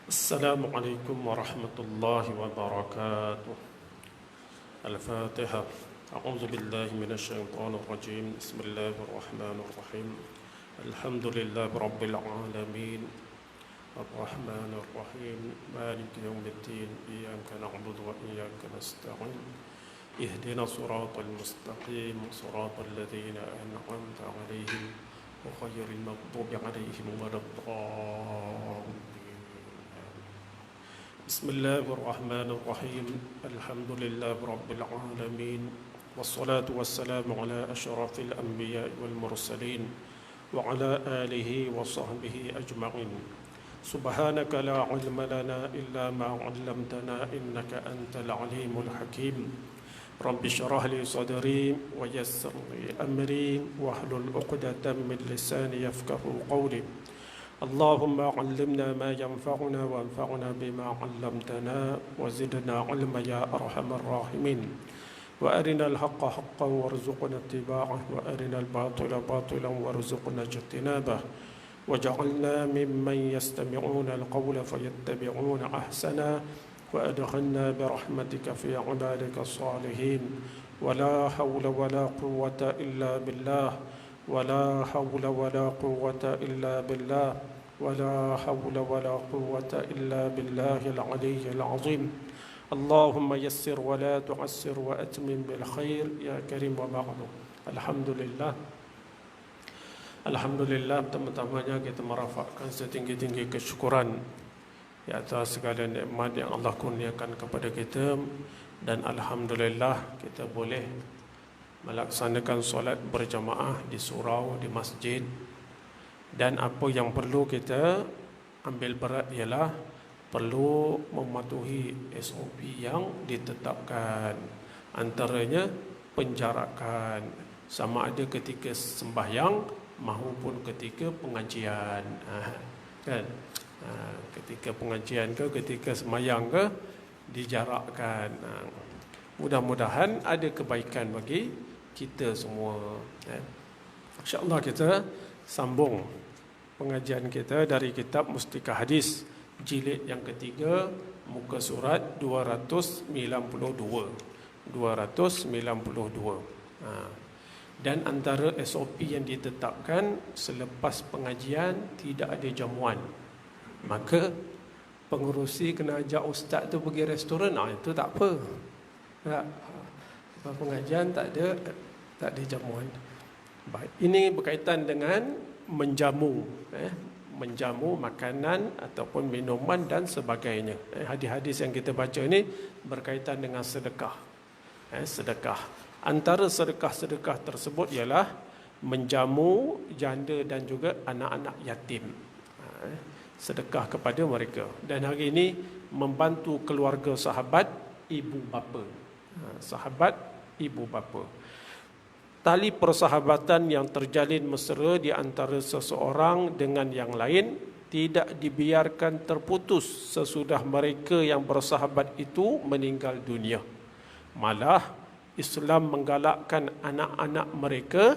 السلام عليكم ورحمة الله وبركاته. الفاتحة. أعوذ بالله من الشيطان الرجيم. بسم الله الرحمن الرحيم. الحمد لله رب العالمين الرحمن الرحيم مالك يوم الدين إياك نعبد وإياك نستعين اهدنا الصراط المستقيم صراط الذين أنعمت عليهم غير المغضوب عليهم ولا الضالين. بسم الله الرحمن الرحيم. الحمد لله رب العالمين والصلاة والسلام على أشرف الأنبياء والمرسلين وعلى آله وصحبه أجمعين. سبحانك لا علم لنا إلا ما علمتنا إنك أنت العليم الحكيم. رب اشرح لي صدري ويسر لي أمري واحلل عقدة من لساني يفقهوا قولي. اللهم علمنا ما ينفعنا وانفعنا بما علمتنا وزدنا علما يا أرحم الراحمين. وأرنا الحق حقا وارزقنا اتباعه وأرنا الباطل باطلا وارزقنا اجتنابه وجعلنا ممن يستمعون القول فيتبعون أحسنا وأدخلنا برحمتك في عبادك الصالحين. ولا حول ولا قوة إلا بالله ولا حول ولا قوة إلا بالله ولا حول ولا قوة إلا بالله العلي العظيم. اللهم يسر ولا تعسر وأتمم بالخير يا كريم وبعد. Alhamdulillah. Alhamdulillah, pertama-tamanya kita merafakkan setinggi-tinggi kesyukuran di atas segala nikmat yang Allah kurniakan kepada kita, dan alhamdulillah kita boleh melaksanakan solat berjamaah di surau, di masjid. Dan apa yang perlu kita ambil berat ialah perlu mematuhi SOP yang ditetapkan. Antaranya penjarakan, sama ada ketika sembahyang maupun ketika pengajian. Kan? Ketika pengajian ke ketika sembahyang ke dijarakkan. Mudah-mudahan ada kebaikan bagi kita semua. InsyaAllah kita sambung pengajian kita dari kitab Mustika Hadis jilid yang ketiga, muka surat 292. Dan antara SOP yang ditetapkan, selepas pengajian tidak ada jamuan. Maka pengerusi kena ajak ustaz tu pergi restoran. Itu tak apa. Lepas pengajian tak ada jamuan. Baik. Ini berkaitan dengan menjamu, menjamu makanan ataupun minuman dan sebagainya. Hadis-hadis yang kita baca ini berkaitan dengan sedekah. Sedekah. Antara sedekah-sedekah tersebut ialah menjamu janda dan juga anak-anak yatim. Sedekah kepada mereka. Dan hari ini membantu keluarga sahabat ibu bapa. Sahabat ibu bapa. Tali persahabatan yang terjalin mesra di antara seseorang dengan yang lain tidak dibiarkan terputus sesudah mereka yang bersahabat itu meninggal dunia. Malah Islam menggalakkan anak-anak mereka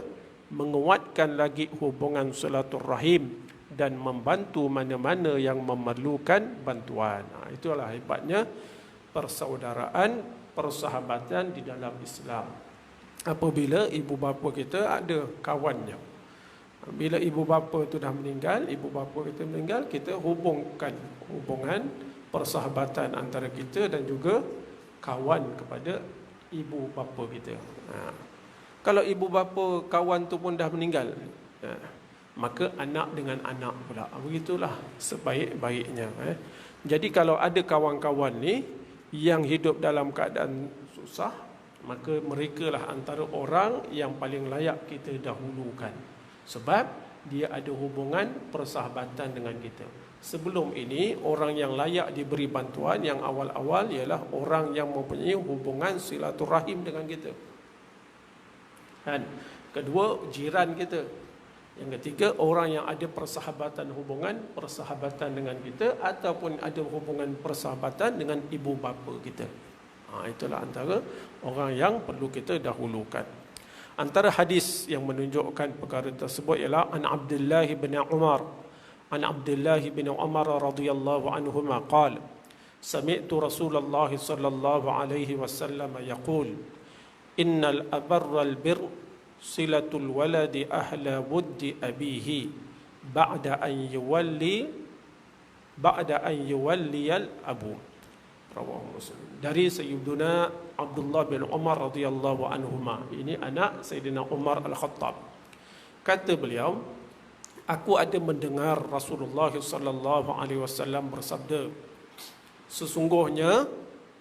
menguatkan lagi hubungan silaturahim dan membantu mana-mana yang memerlukan bantuan. Itulah hebatnya persaudaraan, persahabatan di dalam Islam. Apabila ibu bapa kita ada kawannya. Bila ibu bapa itu dah meninggal, ibu bapa kita meninggal, kita hubungkan hubungan persahabatan antara kita dan juga kawan kepada ibu bapa kita. Kalau ibu bapa kawan tu pun dah meninggal, maka anak dengan anak pula. Begitulah sebaik-baiknya. Jadi kalau ada kawan-kawan ni yang hidup dalam keadaan susah, maka merekalah antara orang yang paling layak kita dahulukan. Sebab dia ada hubungan persahabatan dengan kita. Sebelum ini, orang yang layak diberi bantuan yang awal-awal ialah orang yang mempunyai hubungan silaturahim dengan kita. Dan kedua, jiran kita. Yang ketiga, orang yang ada persahabatan persahabatan dengan kita, ataupun ada hubungan persahabatan dengan ibu bapa kita. Itulah antara orang yang perlu kita dahulukan. Antara hadis yang menunjukkan perkara tersebut ialah an Abdullah bin Umar an Abdullah bin Umar radhiyallahu anhuma qala sami'tu Rasulullah sallallahu alaihi wasallam yaqul innal abarral bir silatul waladi ahla wuddi abihi ba'da an yuwalliyal abu. Rawahu Muslim. Dari Sayyiduna Abdullah bin Umar radhiyallahu anhuma. Ini anak Sayyidina Umar Al-Khattab. Kata beliau, aku ada mendengar Rasulullah sallallahu alaihi wasallam bersabda, sesungguhnya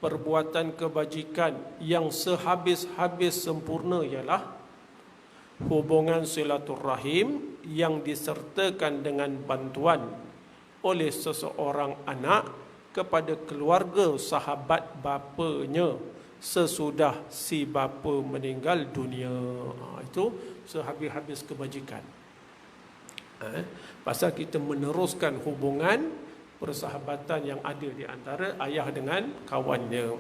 perbuatan kebajikan yang sehabis-habis sempurna ialah hubungan silaturrahim yang disertakan dengan bantuan oleh seseorang anak kepada keluarga sahabat bapanya sesudah si bapa meninggal dunia. Itu sehabis-habis kebajikan. Pasal kita meneruskan hubungan persahabatan yang ada di antara ayah dengan kawannya.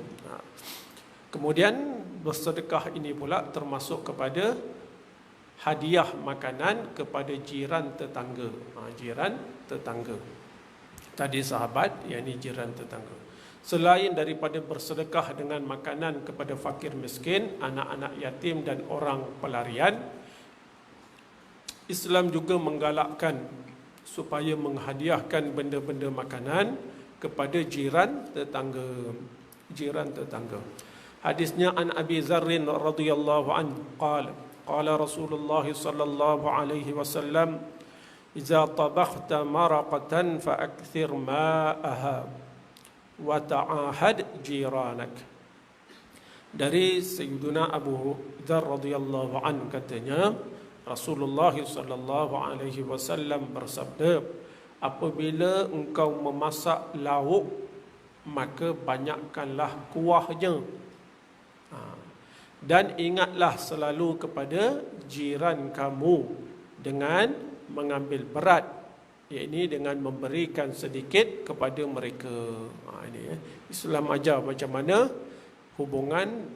Kemudian bersedekah ini pula termasuk kepada hadiah makanan kepada jiran tetangga. Jiran tetangga. Tadi sahabat, yakni jiran tetangga. Selain daripada bersedekah dengan makanan kepada fakir miskin, anak-anak yatim dan orang pelarian, Islam juga menggalakkan supaya menghadiahkan benda-benda makanan kepada jiran tetangga. Jiran tetangga. Hadisnya an Abi Zarrin radhiyallahu anhu qala qala Rasulullah sallallahu alaihi wasallam iza tabakhta maraqatan fa'akthir ma'aha wa ta'ahad jiranak. Dari Sayyiduna Abu Dzar radhiyallahu anhu katanya, Rasulullah sallallahu alaihi wasallam bersabda, apabila engkau memasak lauk maka banyakkanlah kuahnya. Dan ingatlah selalu kepada jiran kamu dengan mengambil berat, iaitu dengan memberikan sedikit kepada mereka. Ini Islam ajar macam mana hubungan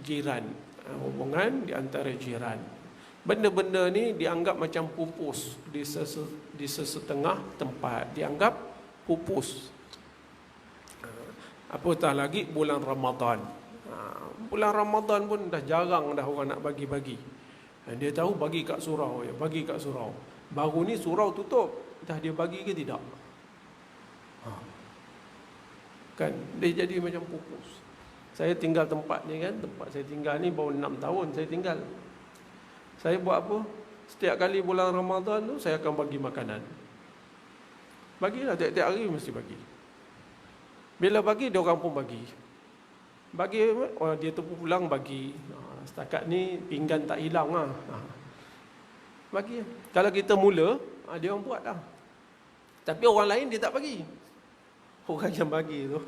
jiran, hubungan di antara jiran. Benda-benda ni dianggap macam pupus di sesetengah tempat, dianggap pupus. Apatah lagi bulan Ramadan. Bulan Ramadan pun dah jarang dah orang nak bagi-bagi. Dia tahu bagi kat surau, ya, bagi kat surau. Baru ni surau tutup, dah dia bagi ke tidak? Kan dia jadi macam pupus. Saya tinggal tempat ni kan, tempat saya tinggal ni baru 6 tahun saya tinggal. Saya buat apa? Setiap kali bulan Ramadan tu saya akan bagi makanan. Bagilah tiap-tiap hari mesti bagi. Bila bagi dia orang pun bagi. Bagi orang dia tu pulang bagi. Setakat ni pinggan tak hilang lah. Bagi. Kalau kita mula, dia orang buat dah. Tapi orang lain dia tak bagi. Orang yang bagi tu,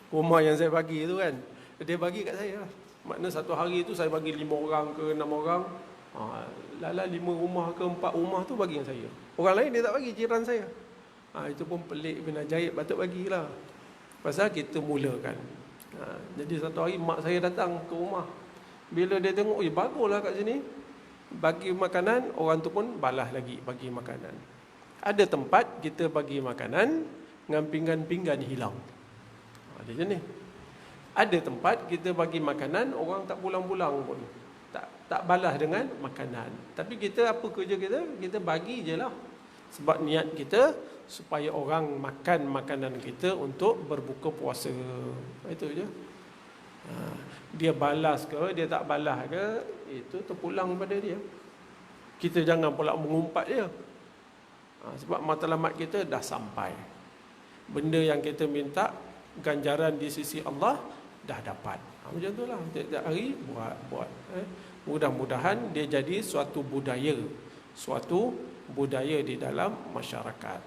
rumah yang saya bagi tu kan, dia bagi kat saya lah. Makna satu hari tu saya bagi 5 orang ke 6 orang. Lala 5 rumah ke 4 rumah tu bagi dengan saya. Orang lain dia tak bagi, jiran saya. Itu pun pelik bin ajaib, patut bagilah. Pasal kita mulakan. Jadi satu hari mak saya datang ke rumah. Bila dia tengok, baguslah kat sini, bagi makanan, orang tu pun balas lagi bagi makanan. Ada tempat kita bagi makanan dengan pinggan-pinggan hilang. Ada je ni. Ada tempat kita bagi makanan, orang tak pulang-pulang pun, tak balas dengan makanan. Tapi kita apa kerja kita? Kita bagi je lah. Sebab niat kita supaya orang makan makanan kita untuk berbuka puasa. Itu je. Dia balas ke, dia tak balas ke, itu terpulang pada dia. Kita jangan pula mengumpat dia. Sebab matlamat kita dah sampai. Benda yang kita minta, ganjaran di sisi Allah dah dapat. Macam tu lah, tiap-tiap hari buat. Mudah-mudahan dia jadi suatu budaya di dalam masyarakat.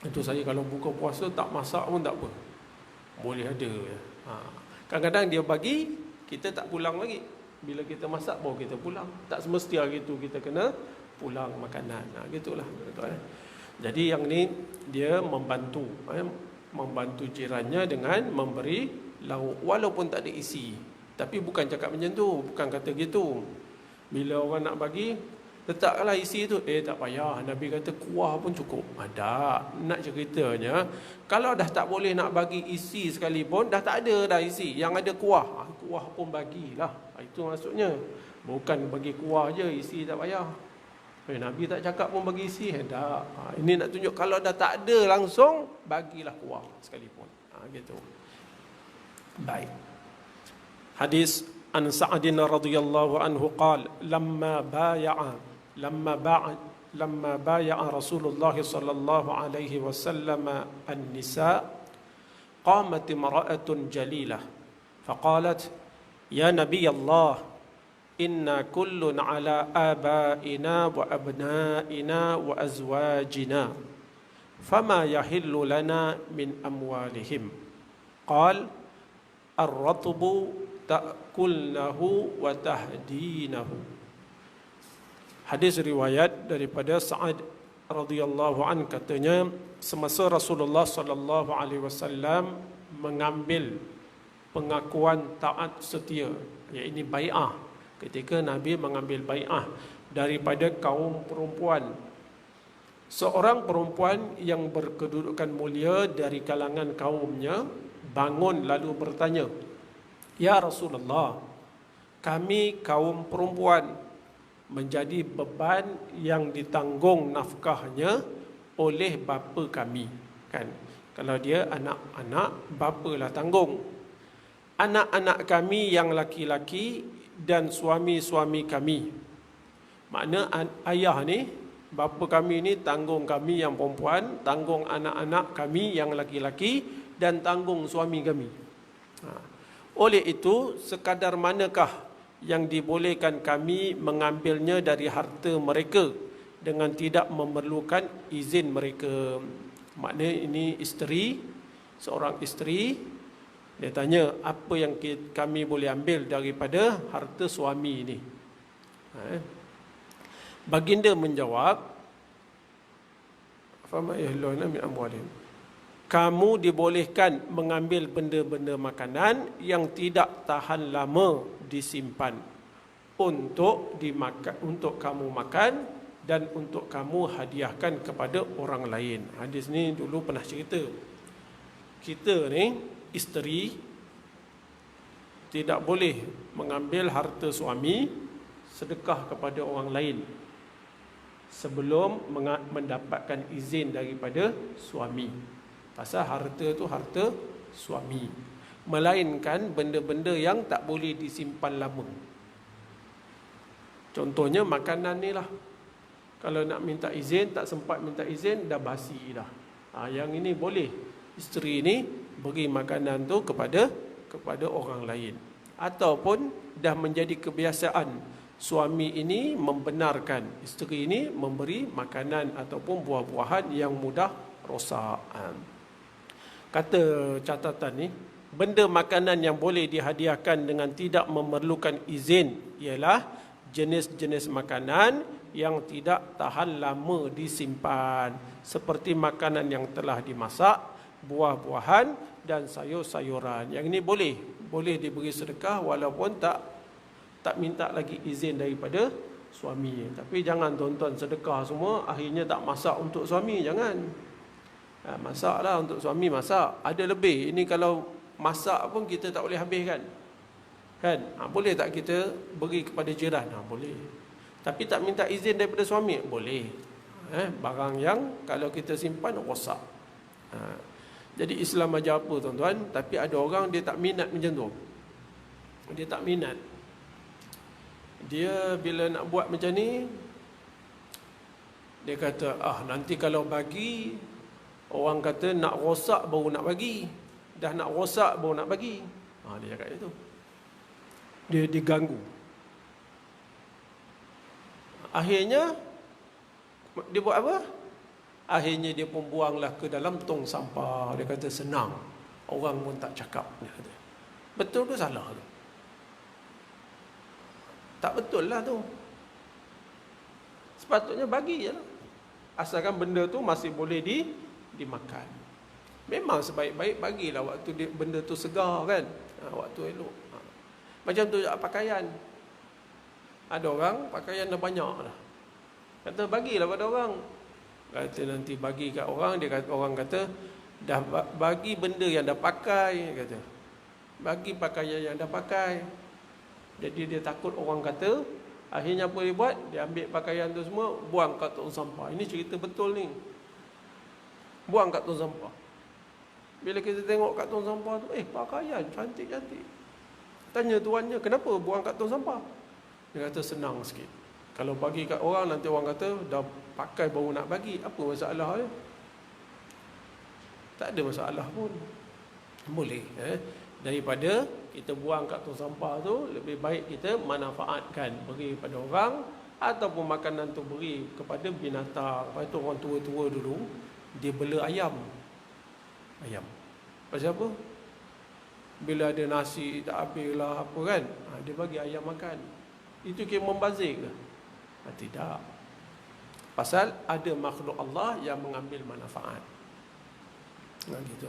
Itu saya kalau buka puasa tak masak pun tak apa, boleh ada. Kadang-kadang dia bagi, kita tak pulang lagi. Bila kita masak baru kita pulang. Tak semesti hari itu kita kena pulang makanan. Gitulah. Jadi yang ni dia membantu jirannya dengan memberi lauk walaupun tak ada isi. Tapi bukan cakap macam tu, bukan kata gitu. Bila orang nak bagi, Letaklah isi tu. Tak payah, Nabi kata kuah pun cukup. Ada. Nak ceritanya, kalau dah tak boleh nak bagi isi sekalipun, dah tak ada dah isi, yang ada kuah, kuah pun bagilah. Itu maksudnya. Bukan bagi kuah je, isi tak payah. Nabi tak cakap pun bagi isi. Tak. Ini nak tunjuk kalau dah tak ada langsung, bagilah kuah sekalipun. Gitu. Baik. Hadis an Sa'din radhiyallahu anhu qala lamma baya'a Rasulullah sallallahu alaihi wasallam an-nisa qamat imra'atun jalilah faqalat ya nabiy Allah inna kullun ala abaina wa abnaina wa azwajina fama yahillu lana min amwalihim qal ar-ratbu ta'kulnahu wa tahdinahu. Hadis riwayat daripada Sa'ad radhiyallahu an, katanya semasa Rasulullah sallallahu alaihi wasallam mengambil pengakuan taat setia, iaitu bai'ah, ketika Nabi mengambil bai'ah daripada kaum perempuan, seorang perempuan yang berkedudukan mulia dari kalangan kaumnya bangun lalu bertanya, ya Rasulullah, kami kaum perempuan menjadi beban yang ditanggung nafkahnya oleh bapa kami. Kan? Kalau dia anak-anak, bapalah tanggung. Anak-anak kami yang laki-laki dan suami-suami kami. Makna ayah ni, bapa kami ni tanggung kami yang perempuan, tanggung anak-anak kami yang laki-laki dan tanggung suami kami. Oleh itu, sekadar manakah yang dibolehkan kami mengambilnya dari harta mereka dengan tidak memerlukan izin mereka? Maknanya ini isteri, seorang isteri, dia tanya apa yang kami boleh ambil daripada harta suami ini. Baginda menjawab, fama yahluna min amwalihim, kamu dibolehkan mengambil benda-benda makanan yang tidak tahan lama disimpan untuk dimakan, untuk kamu makan dan untuk kamu hadiahkan kepada orang lain. Hadis ni dulu pernah cerita. Kita ni isteri tidak boleh mengambil harta suami sedekah kepada orang lain sebelum mendapatkan izin daripada suami. Pasal harta tu harta suami, melainkan benda-benda yang tak boleh disimpan lama. Contohnya makanan ni lah, kalau nak minta izin, tak sempat minta izin, dah basi dah. Yang ini boleh isteri ni beri makanan tu kepada orang lain. Ataupun dah menjadi kebiasaan suami ini membenarkan isteri ini memberi makanan ataupun buah-buahan yang mudah rosak. Kata catatan ni, benda makanan yang boleh dihadiahkan dengan tidak memerlukan izin ialah jenis-jenis makanan yang tidak tahan lama disimpan, seperti makanan yang telah dimasak, buah-buahan dan sayur-sayuran. Yang ini boleh diberi sedekah walaupun tak minta lagi izin daripada suami. Tapi jangan tuan-tuan sedekah semua akhirnya tak masak untuk suami, jangan. Masaklah untuk suami, masak. Ada lebih. Ini kalau masak pun kita tak boleh habiskan. Kan? Boleh tak kita beri kepada jiran? Boleh. Tapi tak minta izin daripada suami? Boleh. Barang yang kalau kita simpan rosak. Jadi Islam ajar apa tuan-tuan? Tapi ada orang dia tak minat macam tu. Dia tak minat. Dia bila nak buat macam ni, dia kata, nanti kalau bagi, orang kata nak rosak baru nak bagi. Dah nak rosak baru nak bagi. Dia cakap itu. Dia diganggu. Akhirnya dia buat apa? Akhirnya dia pun buanglah ke dalam tong sampah. Dia kata senang. Orang pun tak cakap. Dia kata. Betul ke salah tu? Tak betul lah tu. Sepatutnya bagi je lah. Asalkan benda tu masih boleh dimakan. Memang sebaik-baik bagilah waktu benda tu segar kan. Waktu elok. Macam tu pakaian. Ada orang pakaian dah banyak dah. Kata bagilah pada orang. Kata nanti bagi kat orang, orang kata dah bagi benda yang dah pakai, kata. Bagi pakaian yang dah pakai. Jadi dia takut orang kata, akhirnya apa dia buat? Dia ambil pakaian tu semua, buang kat tong sampah. Ini cerita betul ni. Buang kat tong sampah. Bila kita tengok kat tong sampah tu, pakaian cantik-cantik. Tanya tuannya, kenapa buang kat tong sampah? Dia kata senang sikit. Kalau bagi kat orang, nanti orang kata dah pakai baru nak bagi. Apa masalah dia? Tak ada masalah pun. Boleh. Daripada kita buang kat tong sampah tu, lebih baik kita manfaatkan, beri pada orang, ataupun makanan tu beri kepada binatang. Lepas tu orang tua-tua dulu, dia bela ayam. Pasal apa? Bila ada nasi tak habis lah apa kan, dia bagi ayam makan. Itu kira membazir ke? Tidak. Pasal ada makhluk Allah yang mengambil manfaat. Gitu.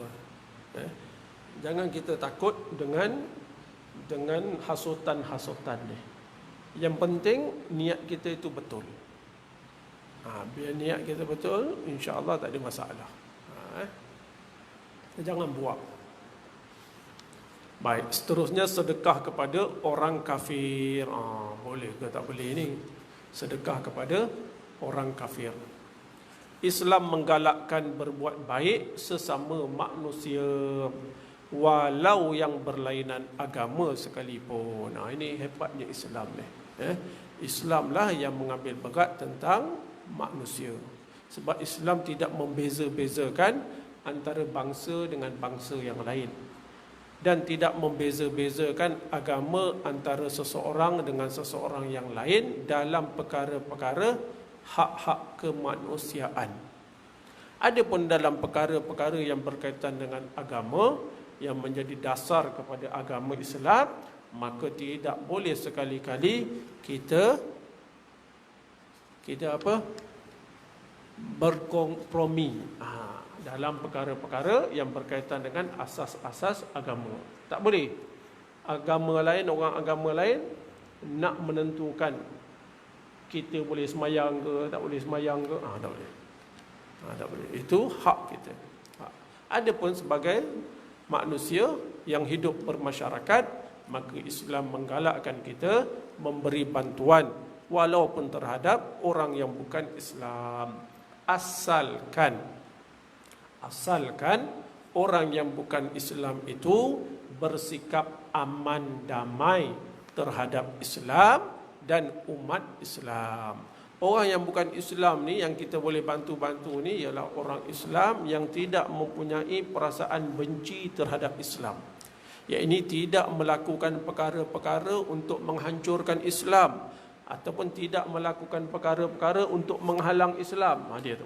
Jangan kita takut dengan hasutan-hasutan ni. Yang penting niat kita itu betul. Biar niat kita betul, insya-Allah tak ada masalah. Jangan buat. Baik, seterusnya sedekah kepada orang kafir. Boleh ke tak boleh ni? Sedekah kepada orang kafir. Islam menggalakkan berbuat baik sesama manusia, walau yang berlainan agama sekalipun. Ini hebatnya Islam ni. Islamlah yang mengambil berat tentang manusia. Sebab Islam tidak membeza-bezakan antara bangsa dengan bangsa yang lain, dan tidak membeza-bezakan agama antara seseorang dengan seseorang yang lain dalam perkara-perkara hak-hak kemanusiaan. Adapun dalam perkara-perkara yang berkaitan dengan agama, yang menjadi dasar kepada agama Islam, maka tidak boleh sekali-kali kita berkompromi dalam perkara-perkara yang berkaitan dengan asas-asas agama. Tak boleh. Agama lain, orang agama lain nak menentukan kita boleh semayang ke, tak boleh semayang ke, tak boleh. Tak boleh. Itu hak kita. Adapun sebagai manusia yang hidup bermasyarakat, maka Islam menggalakkan kita memberi bantuan walaupun terhadap orang yang bukan Islam. Asalkan orang yang bukan Islam itu bersikap aman damai terhadap Islam dan umat Islam. Orang yang bukan Islam ni, yang kita boleh bantu-bantu ni, ialah orang Islam yang tidak mempunyai perasaan benci terhadap Islam. Iaitu tidak melakukan perkara-perkara untuk menghancurkan Islam, ataupun tidak melakukan perkara-perkara untuk menghalang Islam. Dia tu.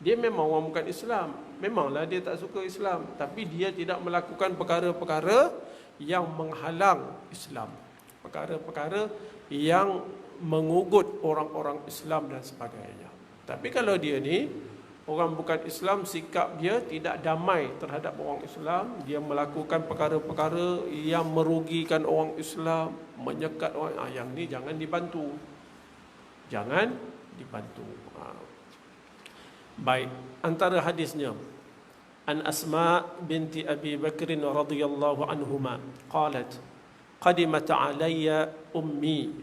Dia memang orang bukan Islam, memanglah dia tak suka Islam, tapi dia tidak melakukan perkara-perkara yang menghalang Islam, perkara-perkara yang mengugut orang-orang Islam dan sebagainya. Tapi kalau dia ni orang bukan Islam, sikap dia tidak damai terhadap orang Islam, dia melakukan perkara-perkara yang merugikan orang Islam, menyekat orang, yang ni jangan dibantu. Jangan dibantu. Baik, antara hadisnya, an Asma binti Abi Bakr radhiyallahu anhuma qalat qadimat alayya ummi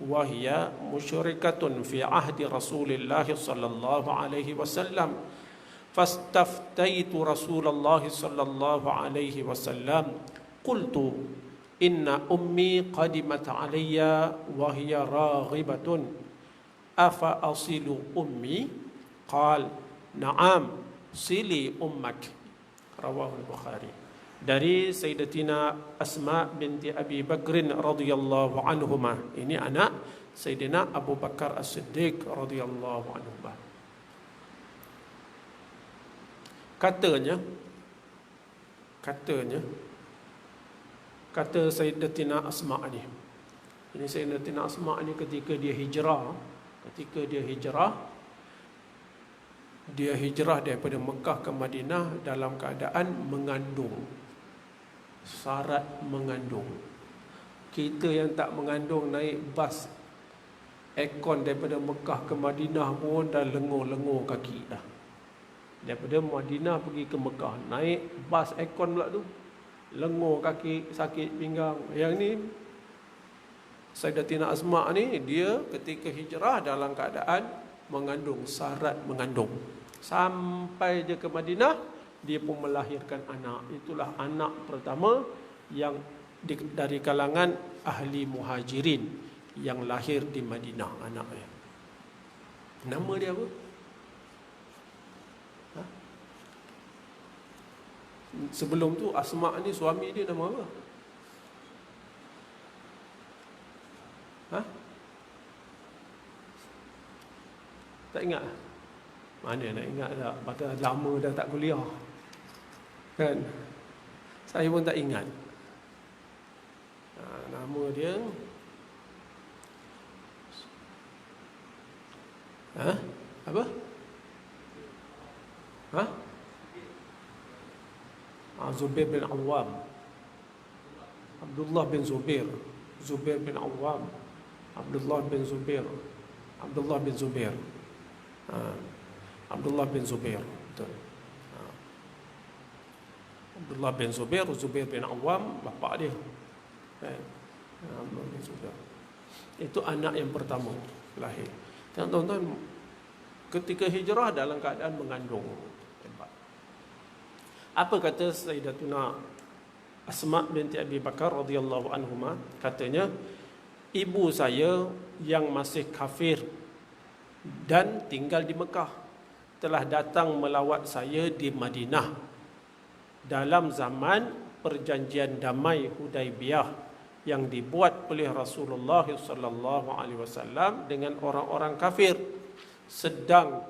wa hiya musyrikatun fi ahdi Rasulillah sallallahu alaihi wasallam fastaftaitu Rasulullah sallallahu alaihi wasallam qultu inna ummi qadimat alayya wa hiya raghibatun afa asilu ummi qal na'am sili ummak. Rawahul Bukhari. Dari Sayyidatina Asma binti Abi Bakr radhiyallahu anhuma. Ini anak Sayyidina Abu Bakar As-Siddiq radhiyallahu anhu. Kata Sayyidatina Asma ni. Ini Sayyidatina Asma ni ketika dia hijrah daripada Mekah ke Madinah dalam keadaan mengandung. Syarat mengandung. Kita yang tak mengandung naik bas Aircon daripada Mekah ke Madinah pun dah lengur-lengur kaki dah. Daripada Madinah pergi ke Mekah, naik bas aircon pula tu, lengur kaki, sakit pinggang. Yang ni Sayyidatina Asma ni, dia ketika hijrah dalam keadaan mengandung, syarat mengandung. Sampai je ke Madinah, dia pun melahirkan anak. Itulah anak pertama yang dari kalangan ahli muhajirin yang lahir di Madinah, anaknya. Nama dia apa? Ha? Sebelum tu Asma ni suami dia nama apa? Ha? Tak ingat? Mana nak ingat tak? Patut lama dah tak kuliah. Kan? Saya pun tak ingat. Nama dia apa? Zubair bin Awam. Abdullah bin Zubair. Zubair bin Awam. Abdullah bin Zubair. Abdullah bin Zubair. Abdullah bin Zubair. Betul. Abdullah bin Zubair, Zubair bin Awam, bapa dia. Abdullah bin Zubair. Itu anak yang pertama lahir. Tuan-tuan, ketika hijrah dalam keadaan mengandung. Apa kata Sayyidatuna Asma binti Abi Bakar radhiyallahu anhuma? Katanya, ibu saya yang masih kafir dan tinggal di Mekah telah datang melawat saya di Madinah dalam zaman perjanjian damai Hudaibiyah yang dibuat oleh Rasulullah sallallahu alaihi wasallam dengan orang-orang kafir, sedang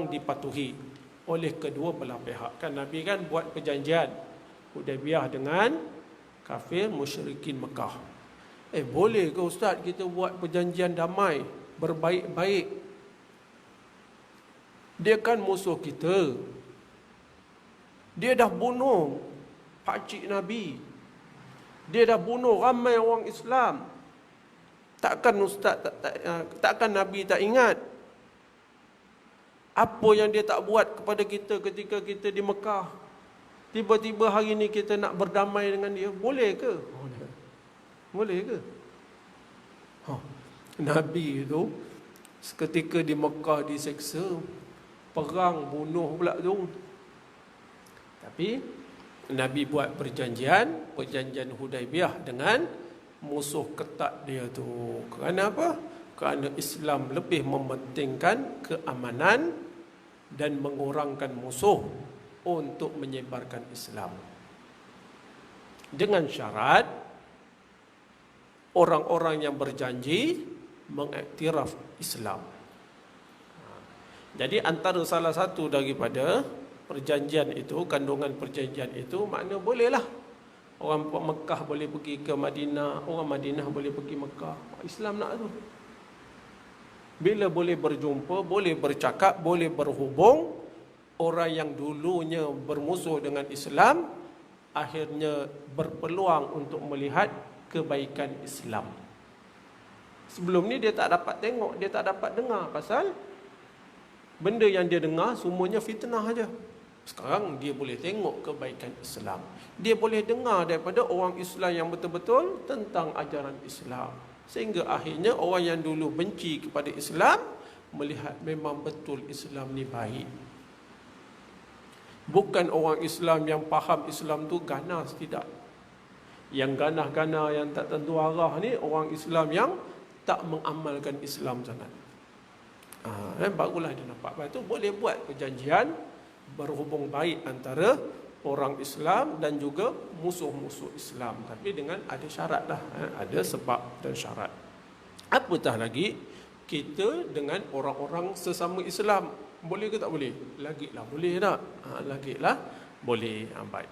dipatuhi oleh kedua belah pihak. Kan Nabi kan buat perjanjian Hudaibiyah dengan kafir musyrikin Mekah. Boleh ke ustaz kita buat perjanjian damai berbaik-baik? Dia kan musuh kita. Dia dah bunuh pakcik Nabi. Dia dah bunuh ramai orang Islam. Takkan ustaz takkan Nabi tak ingat apa yang dia tak buat kepada kita ketika kita di Mekah? Tiba-tiba hari ni kita nak berdamai dengan dia. Boleh ke? Boleh ke? Nabi itu seketika di Mekah diseksa, perang, bunuh pula tu. Tapi Nabi buat perjanjian Hudaibiyah dengan musuh ketat dia tu. Kerana apa? Kerana Islam lebih mementingkan keamanan dan mengurangkan musuh untuk menyebarkan Islam. Dengan syarat orang-orang yang berjanji mengiktiraf Islam. Jadi antara salah satu daripada perjanjian itu, kandungan perjanjian itu, makna bolehlah orang Mekah boleh pergi ke Madinah, orang Madinah boleh pergi Mekah. Islam nak tu. Bila boleh berjumpa, boleh bercakap, boleh berhubung, orang yang dulunya bermusuh dengan Islam akhirnya berpeluang untuk melihat kebaikan Islam. Sebelum ni dia tak dapat tengok, dia tak dapat dengar, pasal benda yang dia dengar semuanya fitnah aja. Sekarang dia boleh tengok kebaikan Islam. Dia boleh dengar daripada orang Islam yang betul-betul tentang ajaran Islam. Sehingga akhirnya orang yang dulu benci kepada Islam melihat memang betul Islam ni baik. Bukan orang Islam yang faham Islam tu ganas, tidak. Yang ganas-ganas, yang tak tentu arah ni orang Islam yang tak mengamalkan Islam sangat. Barulah dia nampak. Lepas tu boleh buat perjanjian berhubung baik antara orang Islam dan juga musuh-musuh Islam, tapi dengan ada syarat lah, ada sebab dan syarat. Apatah lagi kita dengan orang-orang sesama Islam, boleh ke tak boleh? Lagilah boleh tak? Lagilah boleh. Baik.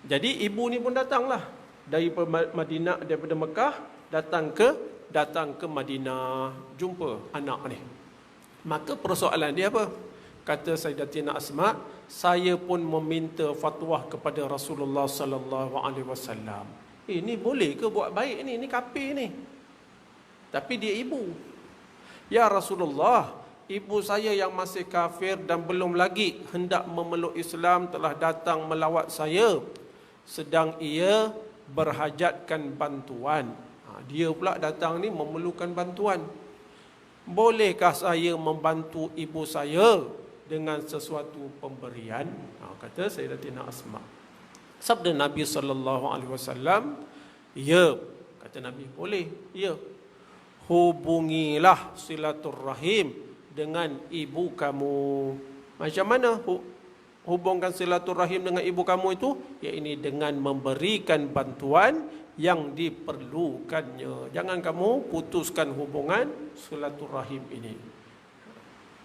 Jadi ibu ni pun datanglah dari Madinah, daripada Mekah datang ke Madinah jumpa anak ni. Maka persoalan dia apa? Kata Sayyidatina Asma, saya pun meminta fatwa kepada Rasulullah sallallahu alaihi wasallam. Ini boleh ke buat baik ni? Ini kafir ni. Tapi dia ibu. Ya Rasulullah, ibu saya yang masih kafir dan belum lagi hendak memeluk Islam telah datang melawat saya, sedang ia berhajatkan bantuan. Dia pula datang ni memerlukan bantuan. Bolehkah saya membantu ibu saya dengan sesuatu pemberian? Kata Sayyidatina Asma. Sabda Nabi SAW, ya. Kata Nabi, boleh, ya. Hubungilah silaturrahim dengan ibu kamu. Macam mana hubungkan silaturrahim dengan ibu kamu itu? Iaitu dengan memberikan bantuan yang diperlukannya. Jangan kamu putuskan hubungan silaturrahim ini.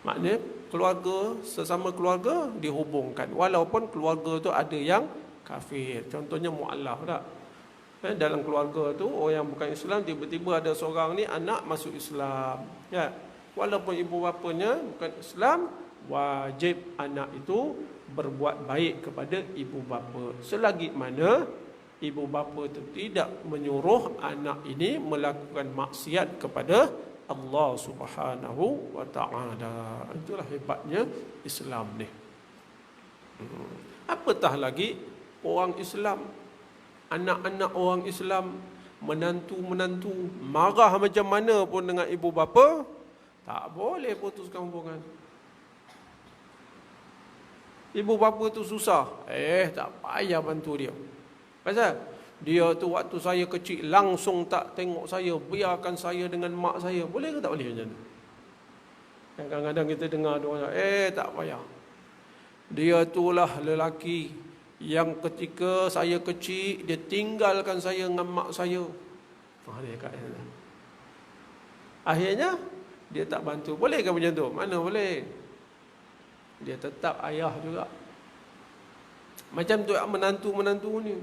Maknanya keluarga, sesama keluarga dihubungkan. Walaupun keluarga tu ada yang kafir. Contohnya mu'alaf tak? Dalam keluarga tu orang yang bukan Islam, tiba-tiba ada seorang ni anak masuk Islam, ya. Walaupun ibu bapanya bukan Islam, wajib anak itu berbuat baik kepada ibu bapa, selagi mana ibu bapa itu tidak menyuruh anak ini melakukan maksiat kepada Allah Subhanahu wa ta'ala. Itulah hebatnya Islam ni. Apatah lagi orang Islam, anak-anak orang Islam, menantu-menantu marah macam mana pun dengan ibu bapa, tak boleh putuskan hubungan. Ibu bapa tu susah, tak payah bantu dia. Pasal dia tu waktu saya kecil langsung tak tengok saya, biarkan saya dengan mak saya. Boleh ke tak boleh macam tu? Kadang-kadang kita dengar orang, tak payah. Dia itulah lelaki yang ketika saya kecil, dia tinggalkan saya dengan mak saya. Dia kat sana. Akhirnya, dia tak bantu. Boleh ke macam tu? Mana boleh? Dia tetap ayah juga. Macam tu menantu-menantu ni.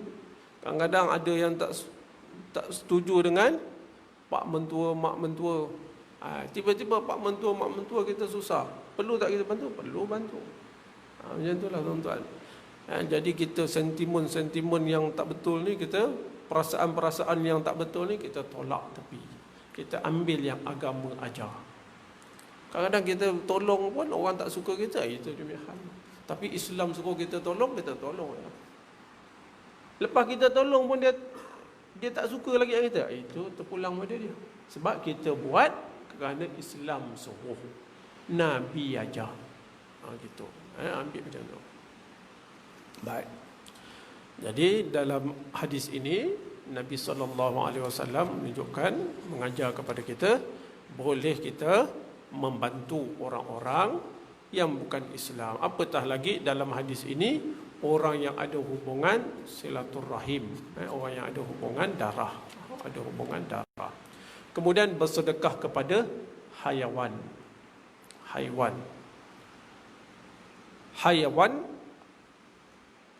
Kadang-kadang ada yang tak setuju dengan pak mentua, mak mentua. Tiba-tiba pak mentua, mak mentua kita susah. Perlu tak kita bantu? Perlu bantu. Macam itulah tuan-tuan. Jadi kita sentimen-sentimen yang tak betul ni, kita perasaan-perasaan yang tak betul ni kita tolak tepi. Kita ambil yang agama ajar. Kadang-kadang kita tolong pun orang tak suka kita, itu dia hal. Tapi Islam suruh kita tolong, kita tolong. Lepas kita tolong pun dia tak suka lagi kita, itu terpulang pada dia. Sebab kita buat kerana Islam suruh, Nabi ajar. Gitu. Ambil macam tu. Baik. Jadi dalam hadis ini Nabi SAW menunjukkan, mengajar kepada kita, boleh kita membantu orang-orang yang bukan Islam. Apatah lagi dalam hadis ini orang yang ada hubungan silaturrahim, orang yang ada hubungan darah, Kemudian bersedekah kepada haiwan. Haiwan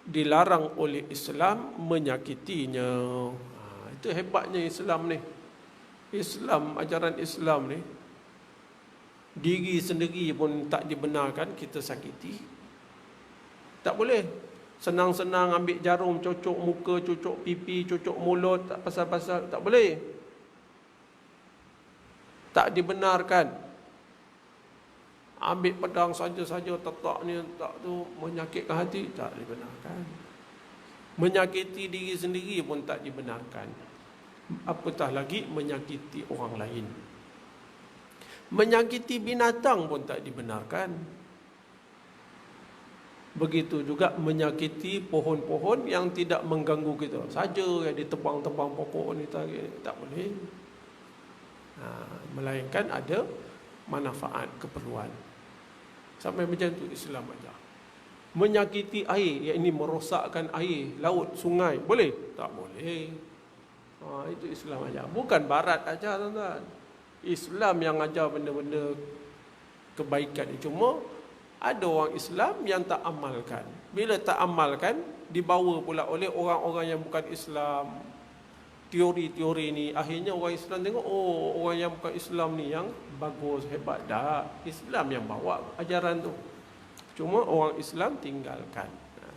dilarang oleh Islam menyakitinya. Itu hebatnya Islam ni. Ajaran Islam ni, diri sendiri pun tak dibenarkan kita sakiti. Tak boleh. Senang-senang ambil jarum, cocok muka, cocok pipi, cocok mulut, tak pasal-pasal, tak boleh. Tak dibenarkan. Ambil pedang saja-saja, tetak ni, tak tu, menyakitkan hati, tak dibenarkan. Menyakiti diri sendiri pun tak dibenarkan. Apatah lagi menyakiti orang lain. Menyakiti binatang pun tak dibenarkan. Begitu juga menyakiti pohon-pohon yang tidak mengganggu kita. Saja yang ditebang-tebang pokok ni tak boleh. Melainkan ada manfaat, keperluan. Sampai macam tu Islam ajar. Menyakiti air, yang ini merosakkan air, laut, sungai, boleh? Tak boleh. Itu Islam ajar. Bukan Barat ajar, tuan-tuan. Islam yang ajar benda-benda kebaikan. Cuma ada orang Islam yang tak amalkan. Bila tak amalkan, dibawa pula oleh orang-orang yang bukan Islam. Teori-teori ni, akhirnya orang Islam tengok, orang yang bukan Islam ni yang bagus, hebat. Dah, Islam yang bawa ajaran tu. Cuma orang Islam tinggalkan,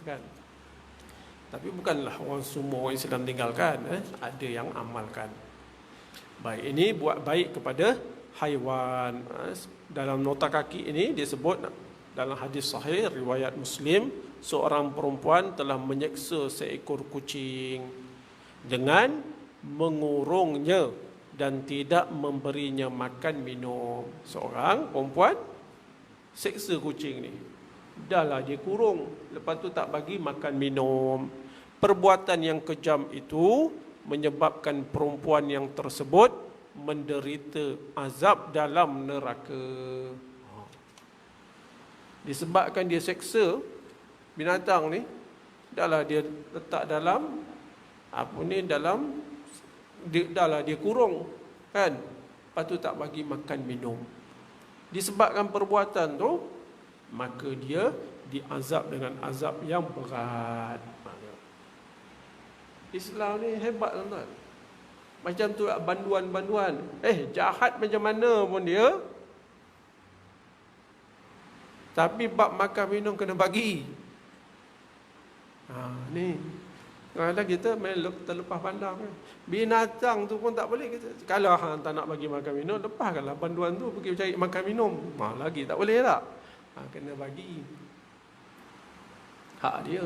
kan? Tapi bukanlah semua orang Islam tinggalkan, ada yang amalkan. Baik, ini buat baik kepada haiwan. Dalam nota kaki ini disebut dalam hadis sahih riwayat Muslim, seorang perempuan telah menyeksa seekor kucing dengan mengurungnya dan tidak memberinya makan minum. Seorang perempuan seksa kucing ni. Dahlah dia kurung, lepas tu tak bagi makan minum. Perbuatan yang kejam itu menyebabkan perempuan yang tersebut menderita azab dalam neraka. Disebabkan dia seksa binatang ni, dahlah dia letak dalam dahlah dia kurung kan, lepas tu tak bagi makan minum. Disebabkan perbuatan tu, maka dia diazab dengan azab yang berat. Islam ni hebat tuan-tuan. Macam tu banduan-banduan. Jahat macam mana pun dia, tapi bab makan minum kena bagi. Ni kadang kita terlepas pandang. Binatang tu pun tak boleh. Kalau hang tak nak bagi makan minum, lepaskanlah banduan tu pergi cari makan minum. Lagi tak boleh tak? Kena bagi. Hak dia.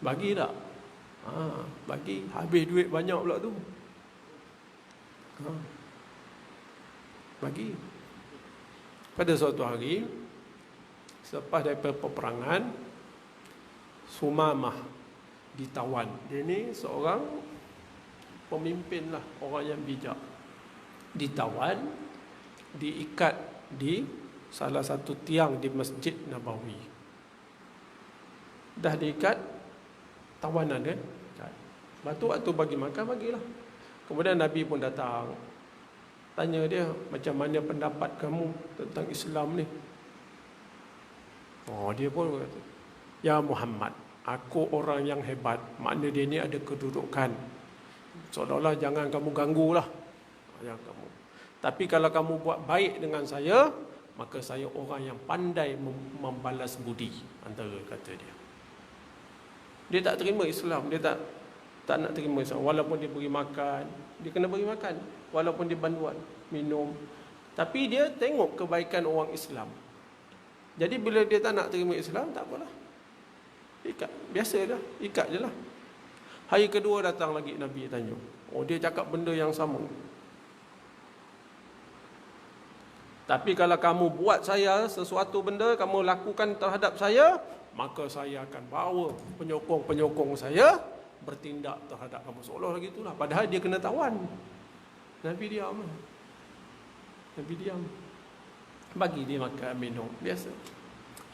Bagi tak? Bagi. Habis duit banyak pula tu. Bagi. Pada suatu hari, selepas daripada peperangan, Sumamah ditawan. Dia ni seorang pemimpin lah, orang yang bijak. Ditawan, diikat di salah satu tiang di Masjid Nabawi. Dah diikat, tawanan kan? Lepas tu waktu bagi makan, bagilah. Kemudian Nabi pun datang, tanya dia, macam mana pendapat kamu tentang Islam ni? Dia pun berkata, ya Muhammad, aku orang yang hebat. Makna dia ni ada kedudukan. Seolah-olah jangan kamu ganggulah. Jangan kamu. Tapi kalau kamu buat baik dengan saya, maka saya orang yang pandai membalas budi. Antara kata dia. Dia tak terima Islam. Dia tak nak terima Islam. Walaupun dia beri makan, dia kena beri makan. Walaupun dia banduan, minum. Tapi dia tengok kebaikan orang Islam. Jadi bila dia tak nak terima Islam, tak apalah. Ikat. Biasa dah. Ikat je lah. Hari kedua datang lagi Nabi tanya. Dia cakap benda yang sama. Tapi kalau kamu buat saya sesuatu benda, kamu lakukan terhadap saya, maka saya akan bawa penyokong-penyokong saya bertindak terhadap kamu. Seolah lagi itulah. Padahal dia kena tawan. Nabi diam. Nabi diam. Bagi dia makan, minum. Biasa.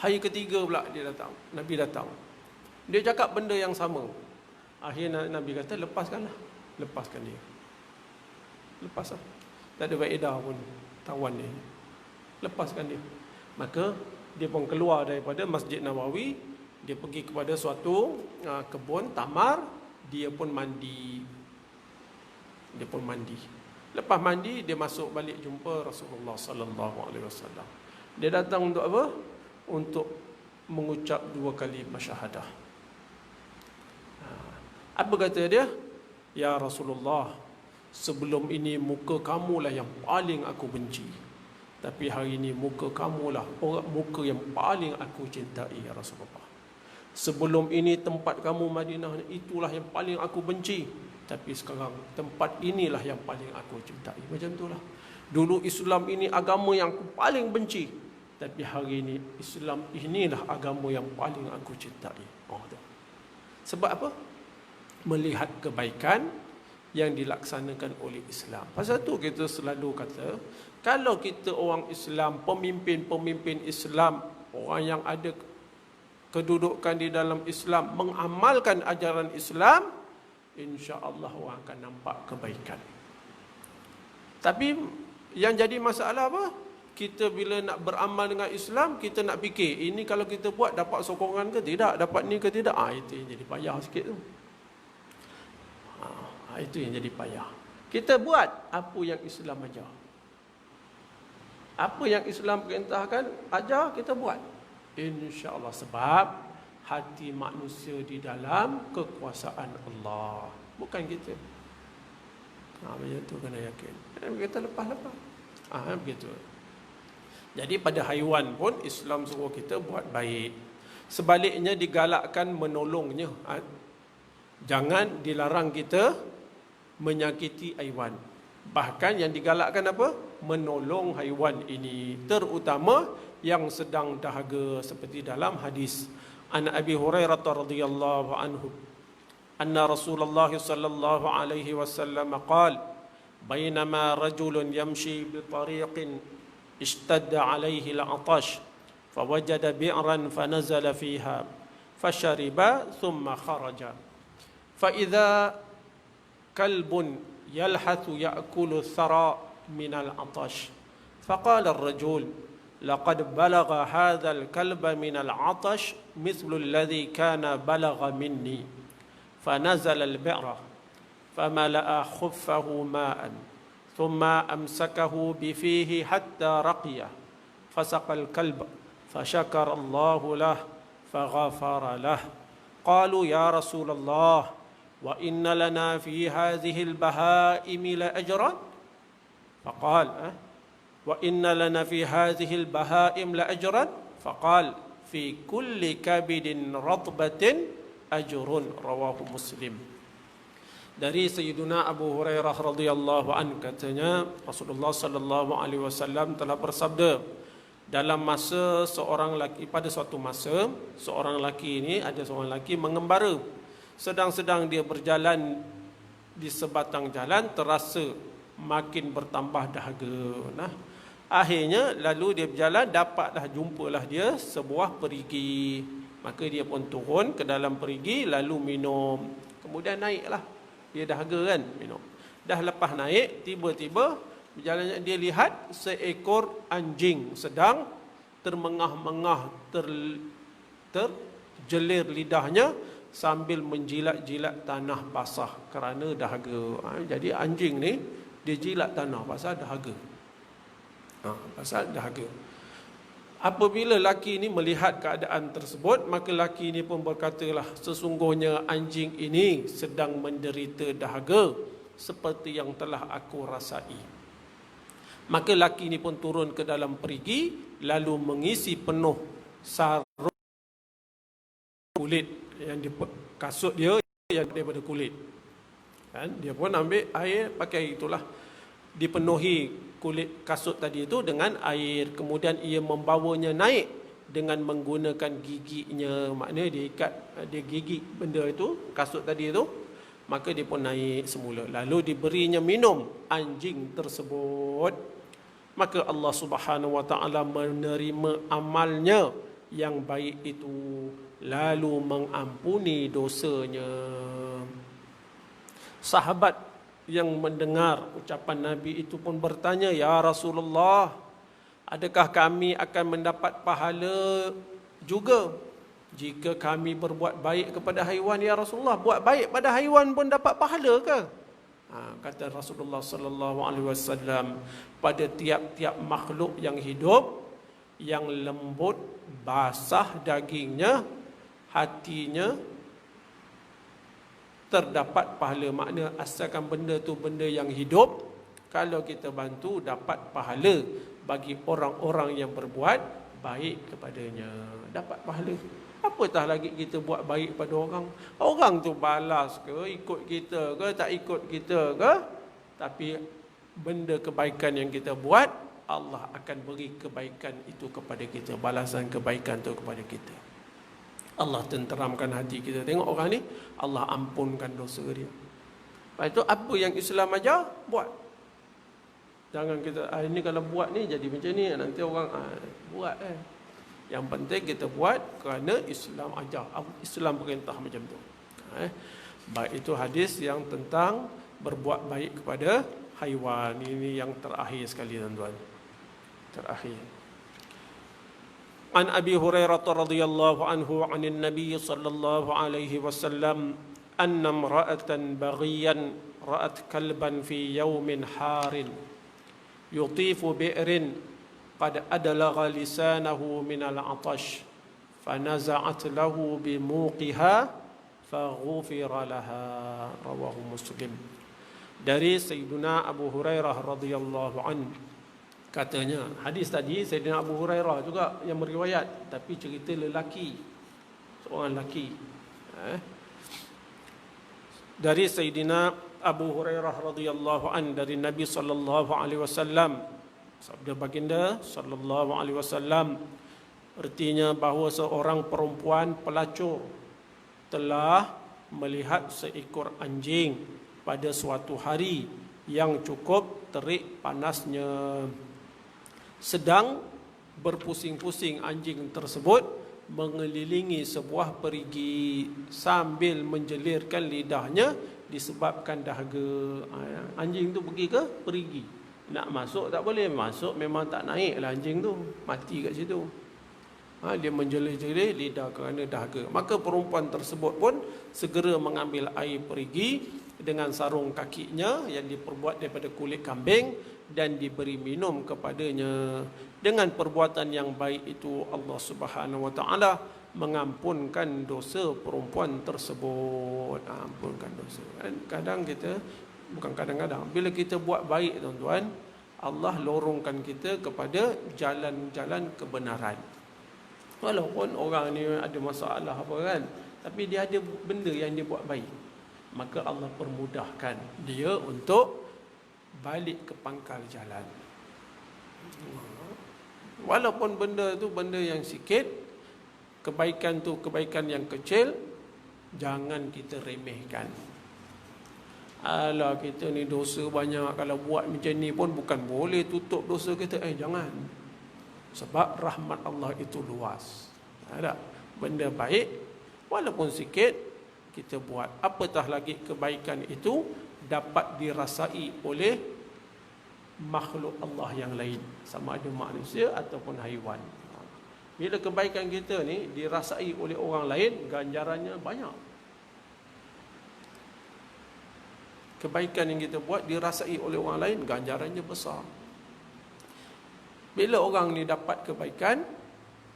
Hari ketiga pula dia datang. Nabi datang. Dia cakap benda yang sama. Akhirnya Nabi kata, lepaskanlah. Lepaskan dia. Lepaslah. Tak ada faedah pun tawan dia. Lepaskan dia. Maka dia pun keluar daripada Masjid Nabawi. Dia pergi kepada suatu kebun tamar. Dia pun mandi. Lepas mandi, dia masuk balik jumpa Rasulullah sallallahu alaihi wasallam. Dia datang untuk apa? Untuk mengucap 2 kali syahadah. Apa kata dia? Ya Rasulullah, sebelum ini muka kamulah yang paling aku benci. Tapi hari ini muka kamulah muka yang paling aku cintai, ya Rasulullah. Sebelum ini tempat kamu Madinah itulah yang paling aku benci. Tapi sekarang tempat inilah yang paling aku cintai. Macam itulah. Dulu Islam ini agama yang aku paling benci. Tapi hari ini Islam inilah agama yang paling aku cintai. Sebab apa? Melihat kebaikan yang dilaksanakan oleh Islam. Pasal tu kita selalu kata, kalau kita orang Islam, pemimpin-pemimpin Islam, orang yang ada kedudukan di dalam Islam, mengamalkan ajaran Islam, insya-Allah orang akan nampak kebaikan. Tapi yang jadi masalah apa? Kita bila nak beramal dengan Islam, kita nak fikir, ini kalau kita buat dapat sokongan ke tidak, dapat ni ke tidak. Itu yang jadi payah sikit tu. Itu yang jadi payah. Kita buat apa yang Islam ajar. Apa yang Islam perintahkan, ajar, kita buat. InsyaAllah. Sebab hati manusia di dalam kekuasaan Allah, bukan kita. Macam tu kena yakin. Kita lepas-lepas. Begitu. Jadi pada haiwan pun Islam suruh kita buat baik. Sebaliknya digalakkan menolongnya. Jangan dilarang kita menyakiti haiwan. Bahkan yang digalakkan apa? Menolong haiwan ini, terutama yang sedang dahaga, seperti dalam hadis an Abi Hurairah radhiyallahu anhu anna Rasulullah sallallahu alaihi wasallam qala bainama rajulun yamshi bi tariqin ishtadda alaihi al-'atash fawajada bi'ran fanazala fiha fashariba thumma kharaja fa idza kalbun yalhathu ya'kulu thara min al-'atash faqala ar-rajul laqad balagha hadha al-kalba min al-'atash mithlu alladhi kana balagha minni fanazala al-bi'ra famala'a khuffahu ma'an thumma amsakahu bifihi hatta raqiya fasaqa al-kalb fashakara Allahu lah faghafara lah qalu ya Rasulullah wa inna lana fi hadhihi al-bahaimi la ajran faqala wa inna lana fi hadhihi al-bahaim la ajran faqala fi kulli kabidin ratbatin ajrun rawahu Muslim. Dari Sayyiduna Abu Hurairah radhiyallahu an katanya Rasulullah sallallahu alaihi wasallam telah bersabda, dalam masa seorang laki, pada suatu masa seorang laki ini, ada seorang laki mengembara, sedang-sedang dia berjalan di sebatang jalan terasa makin bertambah dahaga. Akhirnya lalu dia berjalan, dapatlah, jumpalah dia sebuah perigi. Maka dia pun turun ke dalam perigi lalu minum. Kemudian naiklah, dia dahaga kan, minum. Dah lepas naik, tiba-tiba berjalan dia lihat seekor anjing sedang termengah-mengah, terjelir lidahnya sambil menjilat-jilat tanah basah kerana dahaga. Jadi anjing ni dia jilat tanah pasal dahaga. Pasal dahaga. Apabila laki ini melihat keadaan tersebut, maka laki ini pun berkatalah, sesungguhnya anjing ini sedang menderita dahaga seperti yang telah aku rasai. Maka laki ini pun turun ke dalam perigi lalu mengisi penuh sarung kulit yang di kasut dia yang daripada kulit. Dia pun ambil air, pakai itulah, dipenuhi kulit kasut tadi itu dengan air. Kemudian ia membawanya naik dengan menggunakan giginya. Maknanya dia ikat, dia gigit benda itu, kasut tadi itu. Maka dia pun naik semula. Lalu diberinya minum anjing tersebut. Maka Allah Subhanahu wa ta'ala menerima amalnya yang baik itu, lalu mengampuni dosanya. Sahabat yang mendengar ucapan Nabi itu pun bertanya, ya Rasulullah, adakah kami akan mendapat pahala juga jika kami berbuat baik kepada haiwan, ya Rasulullah? Buat baik pada haiwan pun dapat pahala ke? Kata Rasulullah sallallahu alaihi wasallam, pada tiap-tiap makhluk yang hidup, yang lembut, basah dagingnya, hatinya, terdapat pahala. Makna asalkan benda tu benda yang hidup, kalau kita bantu dapat pahala. Bagi orang-orang yang berbuat baik kepadanya, dapat pahala. Apatah lagi kita buat baik pada orang. Orang tu balas ke, ikut kita ke, tak ikut kita ke, tapi benda kebaikan yang kita buat, Allah akan beri kebaikan itu kepada kita, balasan kebaikan itu kepada kita. Allah tenteramkan hati kita. Tengok orang ni, Allah ampunkan dosa dia. Lepas itu apa yang Islam ajar, buat. Jangan kita, ini kalau buat ni jadi macam ni, nanti orang buat Yang penting kita buat kerana Islam ajar, Islam perintah macam tu. Baik, itu hadis yang tentang berbuat baik kepada haiwan. Ini yang terakhir sekali tuan-tuan. Terakhir. An Abi Hurairah radhiyallahu anhu 'anil Nabi sallallahu alaihi wasallam anna imra'atan baghiyan ra'at kalban fi yawmin harin yutifu bi'rin qad adlagha lisanahu min al-'atash fanaza'at lahu bimuqiha faghufira laha, rawahu Muslim. dari Sayyidina Abu Hurairah radhiyallahu an, katanya, hadis tadi Sayyidina Abu Hurairah juga yang meriwayat, tapi cerita lelaki, seorang lelaki. Dari Sayyidina Abu Hurairah radhiyallahu an, dari Nabi sallallahu alaihi wasallam, sabda baginda sallallahu alaihi wasallam, artinya bahawa seorang perempuan pelacur telah melihat seekor anjing pada suatu hari yang cukup terik panasnya. Sedang berpusing-pusing anjing tersebut mengelilingi sebuah perigi sambil menjelirkan lidahnya disebabkan dahaga. Anjing tu pergi ke perigi, nak masuk tak boleh, masuk memang tak naik lah anjing tu, mati kat situ. Dia menjelir-jelir lidah kerana dahaga. Maka perempuan tersebut pun segera mengambil air perigi dengan sarung kakinya yang diperbuat daripada kulit kambing dan diberi minum kepadanya. Dengan perbuatan yang baik itu Allah Subhanahu wa taala mengampunkan dosa perempuan tersebut. Ampunkan dosa. Kadang kita, bukan kadang-kadang, bila kita buat baik tuan-tuan, Allah lorongkan kita kepada jalan-jalan kebenaran. Walaupun orang ni ada masalah apa kan, tapi dia ada benda yang dia buat baik, maka Allah permudahkan dia untuk balik ke pangkal jalan. Walaupun benda tu benda yang sikit, kebaikan tu kebaikan yang kecil, jangan kita remehkan. Alah, kita ni dosa banyak, kalau buat macam ni pun bukan boleh tutup dosa kita. Jangan. Sebab rahmat Allah itu luas. Ada benda baik walaupun sikit kita buat, apatah lagi kebaikan itu dapat dirasai oleh makhluk Allah yang lain, sama ada manusia ataupun haiwan. Bila kebaikan kita ni dirasai oleh orang lain, ganjarannya banyak. Kebaikan yang kita buat dirasai oleh orang lain, ganjarannya besar. Bila orang ni dapat kebaikan,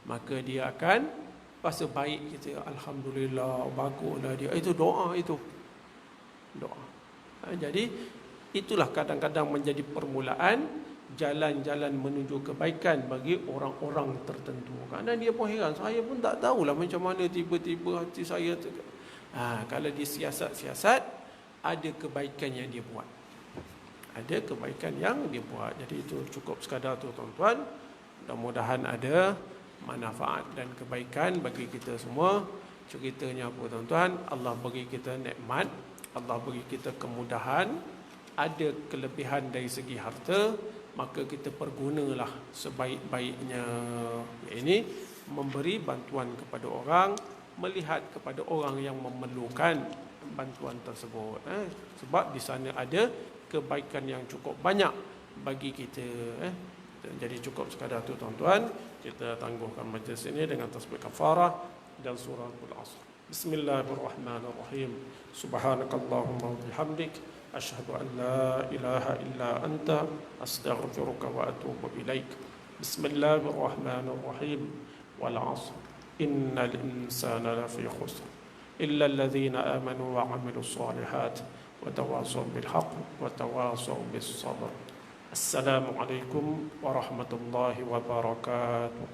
maka dia akan rasa baik kita. Alhamdulillah, baguslah dia. Itu doa itu. Doa. Jadi, itulah kadang-kadang menjadi permulaan jalan-jalan menuju kebaikan bagi orang-orang tertentu. Kerana dia pun heran, saya pun tak tahulah macam mana tiba-tiba hati saya kalau disiasat-siasat, ada kebaikan yang dia buat. Ada kebaikan yang dibuat. Jadi itu cukup sekadar tu tuan-tuan. Mudah-mudahan ada manfaat dan kebaikan bagi kita semua. Ceritanya apa tuan-tuan? Allah bagi kita nikmat, Allah bagi kita kemudahan, ada kelebihan dari segi harta, maka kita pergunalah sebaik-baiknya. Ini memberi bantuan kepada orang, melihat kepada orang yang memerlukan bantuan tersebut. Sebab di sana ada kebaikan yang cukup banyak bagi kita. Jadi cukup sekadar tu tuan-tuan. Kita tangguhkan majlis ini dengan tasbih kafarah dan surah Al-Asr. Bismillahirrahmanirrahim. Subhanakallahumma wa bihamdik, asyhadu an la ilaha illa anta, astaghfiruka wa atubu ilaik. Bismillahirrahmanirrahim. Wal 'asr. Innal insana lafi khusr illa alladhina amanu wa 'amilus solihat وتواصوا بالحق وتواصوا بالصبر. السلام عليكم ورحمة الله وبركاته.